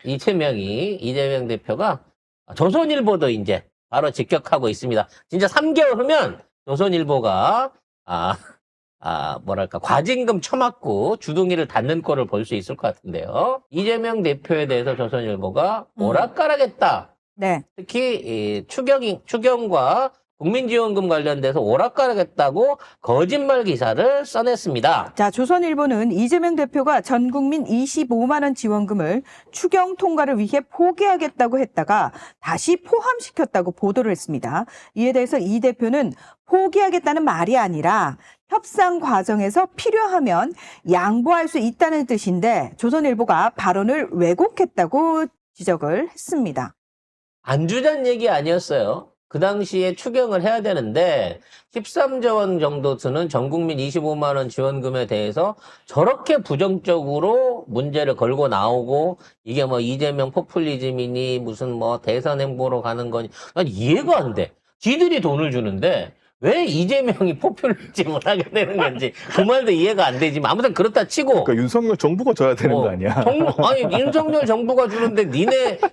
이재명 대표가 조선일보도 이제 바로 직격하고 있습니다. 진짜 3개월 후면 조선일보가 뭐랄까 과징금 처맞고 주둥이를 닫는 꼴을 볼 수 있을 것 같은데요. 이재명 대표에 대해서 조선일보가 오락가락했다. 네. 특히 이 추경과 국민지원금 관련돼서 오락가락했다고 거짓말 기사를 써냈습니다. 자, 조선일보는 이재명 대표가 전 국민 25만 원 지원금을 추경 통과를 위해 포기하겠다고 했다가 다시 포함시켰다고 보도를 했습니다. 이에 대해서 이 대표는 포기하겠다는 말이 아니라 협상 과정에서 필요하면 양보할 수 있다는 뜻인데 조선일보가 발언을 왜곡했다고 지적을 했습니다. 안 주자는 얘기 아니었어요. 그 당시에 추경을 해야 되는데 13조 원 정도 드는 전 국민 25만 원 지원금에 대해서 저렇게 부정적으로 문제를 걸고 나오고 이게 뭐 이재명 포퓰리즘이니 무슨 뭐 대선 행보로 가는 거니 난 이해가 안 돼. 지들이 돈을 주는데 왜 이재명이 포퓰리즘을 하게 되는 건지 그 말도 이해가 안 되지만 아무튼 그렇다 치고 그러니까 윤석열 정부가 줘야 되는 거 아니야? 아니 윤석열 정부가 주는데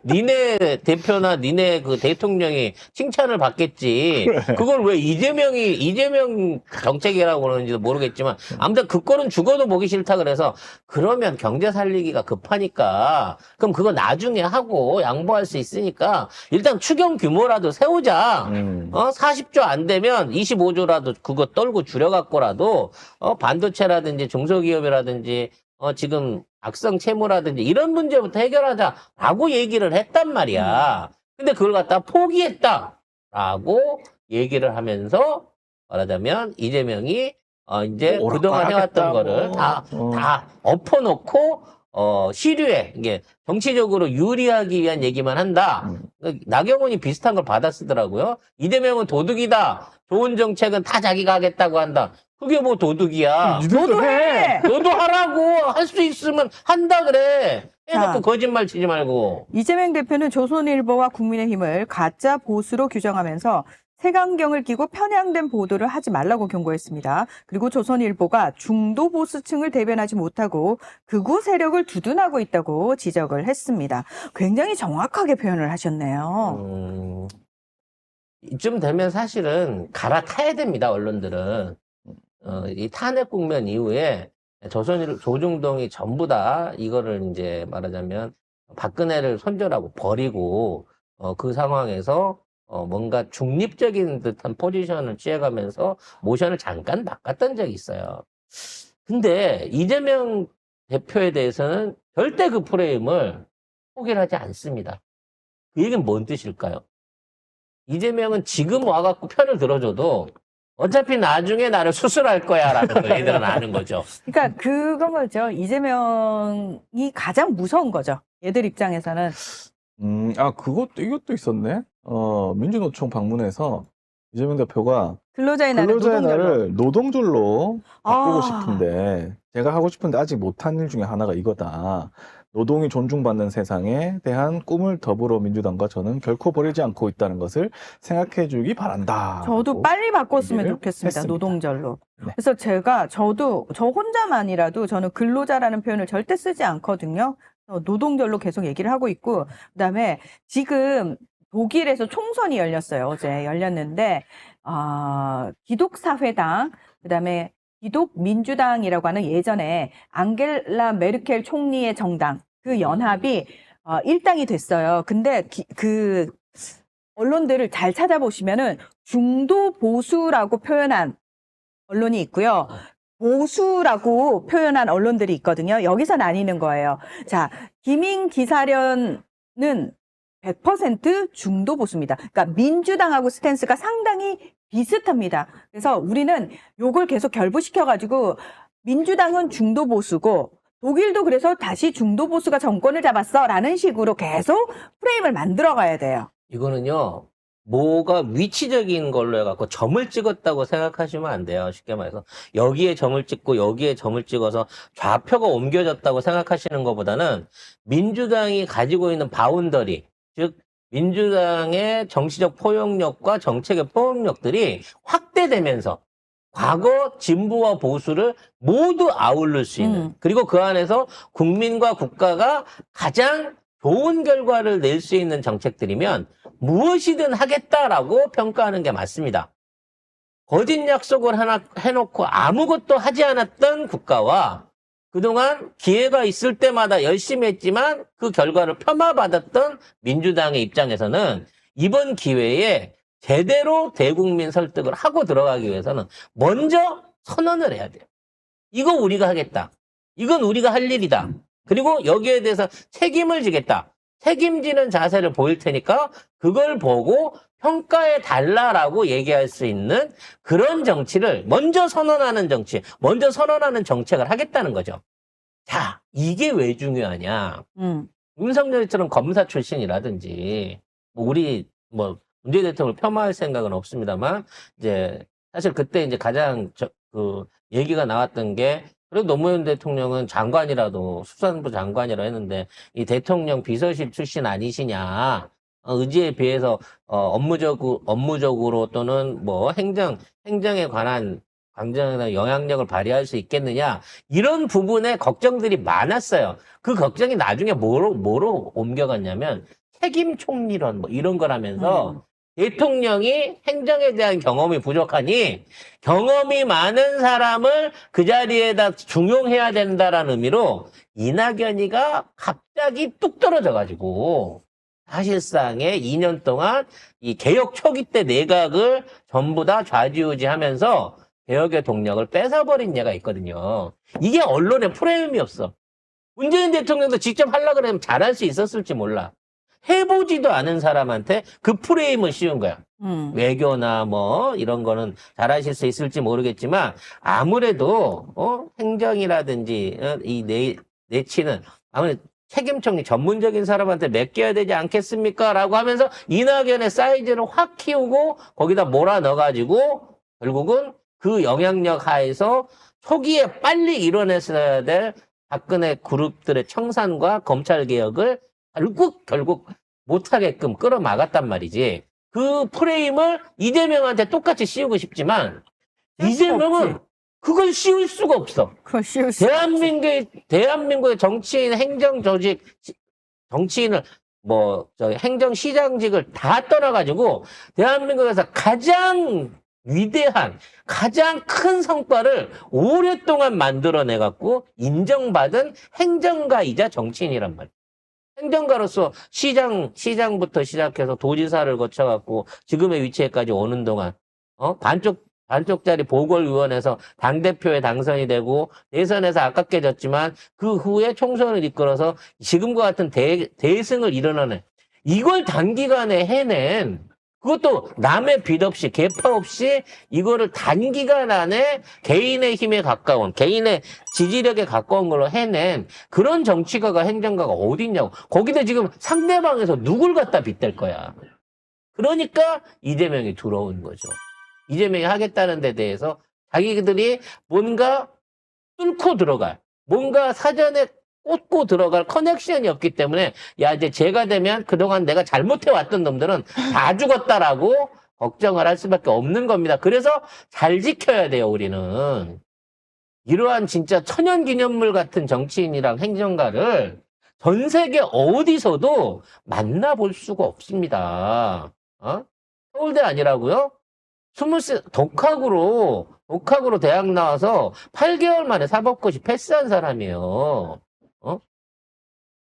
니네 대표나 니네 그 대통령이 칭찬을 받겠지. 그걸 왜 이재명 정책이라고 그러는지도 모르겠지만 아무튼 그 꼴은 죽어도 보기 싫다 그래서 그러면 경제 살리기가 급하니까 그럼 그거 나중에 하고 양보할 수 있으니까 일단 추경 규모라도 세우자. 40조 안 되면 25조라도 그거 떨고 줄여갖고라도 반도체라든지 중소기업이라든지 지금 악성 채무라든지 이런 문제부터 해결하자라고 얘기를 했단 말이야. 근데 그걸 갖다 포기했다라고 얘기를 하면서 말하자면 이재명이 이제 그동안 해왔던 거를 다 엎어놓고 시류에 이게 정치적으로 유리하기 위한 얘기만 한다. 나경원이 비슷한 걸 받아쓰더라고요. 이재명은 도둑이다. 좋은 정책은 다 자기가 하겠다고 한다. 그게 뭐 도둑이야. 너도 해! 너도 하라고. 할 수 있으면 한다 그래. 해놓고 자. 거짓말 치지 말고. 이재명 대표는 조선일보와 국민의힘을 가짜 보수로 규정하면서 색안경을 끼고 편향된 보도를 하지 말라고 경고했습니다. 그리고 조선일보가 중도 보수층을 대변하지 못하고 극우 세력을 두둔하고 있다고 지적을 했습니다. 굉장히 정확하게 표현을 하셨네요. 이쯤 되면 사실은 갈아타야 됩니다, 언론들은. 이 탄핵 국면 이후에 조중동이 전부 다 이거를 이제 말하자면 박근혜를 손절하고 버리고 그 상황에서 뭔가 중립적인 듯한 포지션을 취해가면서 모션을 잠깐 바꿨던 적이 있어요. 근데 이재명 대표에 대해서는 절대 그 프레임을 포기를 하지 않습니다. 그 얘기는 뭔 뜻일까요? 이재명은 지금 와갖고 편을 들어줘도 어차피 나중에 나를 수술할 거야 라는 걸 얘들은 아는 거죠. 그러니까 그건 거죠. 이재명이 가장 무서운 거죠. 얘들 입장에서는. 이것도 있었네. 민주노총 방문해서 이재명 대표가 근로자의 날을 근로자의 노동절로. 날을 노동절로 바꾸고 아. 싶은데 제가 하고 싶은데 아직 못한 일 중에 하나가 이거다. 노동이 존중받는 세상에 대한 꿈을 더불어민주당과 저는 결코 버리지 않고 있다는 것을 생각해 주기 바란다. 저도 빨리 바꿨으면 얘기를 좋겠습니다. 했습니다. 노동절로. 네. 그래서 저 혼자만이라도 저는 근로자라는 표현을 절대 쓰지 않거든요. 노동절로 계속 얘기를 하고 있고, 그다음에 지금 독일에서 총선이 열렸어요. 어제 열렸는데, 기독사회당, 그다음에 기독민주당이라고 하는 예전에 앙겔라 메르켈 총리의 정당, 그 연합이 일당이 됐어요. 근데 그 언론들을 잘 찾아보시면은 중도 보수라고 표현한 언론이 있고요. 보수라고 표현한 언론들이 있거든요. 여기서 나뉘는 거예요. 자, 기민 기사련은 100% 중도 보수입니다. 그러니까 민주당하고 스탠스가 상당히 비슷합니다. 그래서 우리는 요걸 계속 결부시켜가지고 민주당은 중도 보수고 독일도 그래서 다시 중도 보수가 정권을 잡았어 라는 식으로 계속 프레임을 만들어 가야 돼요. 이거는요, 뭐가 위치적인 걸로 해갖고 점을 찍었다고 생각하시면 안 돼요. 쉽게 말해서. 여기에 점을 찍고 여기에 점을 찍어서 좌표가 옮겨졌다고 생각하시는 것보다는 민주당이 가지고 있는 바운더리, 즉, 민주당의 정치적 포용력과 정책의 포용력들이 확대되면서 과거 진보와 보수를 모두 아울릴 수 있는 그리고 그 안에서 국민과 국가가 가장 좋은 결과를 낼 수 있는 정책들이면 무엇이든 하겠다라고 평가하는 게 맞습니다. 거짓 약속을 하나 해놓고 아무것도 하지 않았던 국가와 그동안 기회가 있을 때마다 열심히 했지만 그 결과를 폄하받았던 민주당의 입장에서는 이번 기회에 제대로 대국민 설득을 하고 들어가기 위해서는 먼저 선언을 해야 돼요. 이거 우리가 하겠다. 이건 우리가 할 일이다. 그리고 여기에 대해서 책임을 지겠다. 책임지는 자세를 보일 테니까 그걸 보고 평가해 달라라고 얘기할 수 있는 그런 정치를 먼저 선언하는 정치, 먼저 선언하는 정책을 하겠다는 거죠. 자, 이게 왜 중요하냐. 윤석열처럼 검사 출신이라든지, 우리, 문재인 대통령을 폄하할 생각은 없습니다만, 이제, 사실 그때 이제 가장 얘기가 나왔던 게, 그래도 노무현 대통령은 장관이라도, 수산부 장관이라 했는데, 이 대통령 비서실 출신 아니시냐. 의지에 비해서, 업무적으로 또는 행정에 관한 강정이나 영향력을 발휘할 수 있겠느냐 이런 부분에 걱정들이 많았어요. 그 걱정이 나중에 뭐로 옮겨갔냐면 책임 총리론 이런 거라면서 대통령이 행정에 대한 경험이 부족하니 경험이 많은 사람을 그 자리에다 중용해야 된다라는 의미로 이낙연이가 갑자기 뚝 떨어져가지고 사실상의 2년 동안 이 개혁 초기 때 내각을 전부 다 좌지우지하면서 개혁의 동력을 뺏어버린 예가 있거든요. 이게 언론의 프레임이 없어. 문재인 대통령도 직접 하려고 그러면 잘할 수 있었을지 몰라. 해보지도 않은 사람한테 그 프레임을 씌운 거야. 외교나 이런 거는 잘하실 수 있을지 모르겠지만 아무래도 행정이라든지 이 내치는 아무래도 책임총리 전문적인 사람한테 맡겨야 되지 않겠습니까? 라고 하면서 이낙연의 사이즈를 확 키우고 거기다 몰아 넣어가지고 결국은 그 영향력 하에서 초기에 빨리 이뤄냈어야 될 박근혜 그룹들의 청산과 검찰개혁을 결국 못하게끔 끌어막았단 말이지. 그 프레임을 이재명한테 똑같이 씌우고 싶지만 이재명은 그걸 씌울 수가 없어. 그걸 씌울 수 대한민국의 정치인, 행정조직, 정치인을 행정시장직을 다 떠나가지고 대한민국에서 가장 위대한, 가장 큰 성과를 오랫동안 만들어내갖고 인정받은 행정가이자 정치인이란 말이야. 행정가로서 시장부터 시작해서 도지사를 거쳐갖고 지금의 위치에까지 오는 동안, 반쪽짜리 보궐위원회에서 당대표에 당선이 되고 대선에서 아깝게 졌지만 그 후에 총선을 이끌어서 지금과 같은 대승을 이뤄내는 이걸 단기간에 해낸 그것도 남의 빚 없이 개파 없이 이거를 단기간 안에 개인의 힘에 가까운 개인의 지지력에 가까운 걸로 해낸 그런 정치가가 행정가가 어디 있냐고. 거기다 지금 상대방에서 누굴 갖다 빗댈 거야. 그러니까 이재명이 들어온 거죠. 이재명이 하겠다는 데 대해서 자기들이 뭔가 뚫고 들어갈 뭔가 사전에 꽂고 들어갈 커넥션이 없기 때문에 이제 제가 되면 그동안 내가 잘못해왔던 놈들은 다 죽었다라고 걱정을 할 수밖에 없는 겁니다. 그래서 잘 지켜야 돼요, 우리는. 이러한 진짜 천연기념물 같은 정치인이랑 행정가를 전 세계 어디서도 만나볼 수가 없습니다. 서울대 아니라고요? 20세 독학으로 대학 나와서 8개월 만에 사법고시 패스한 사람이에요.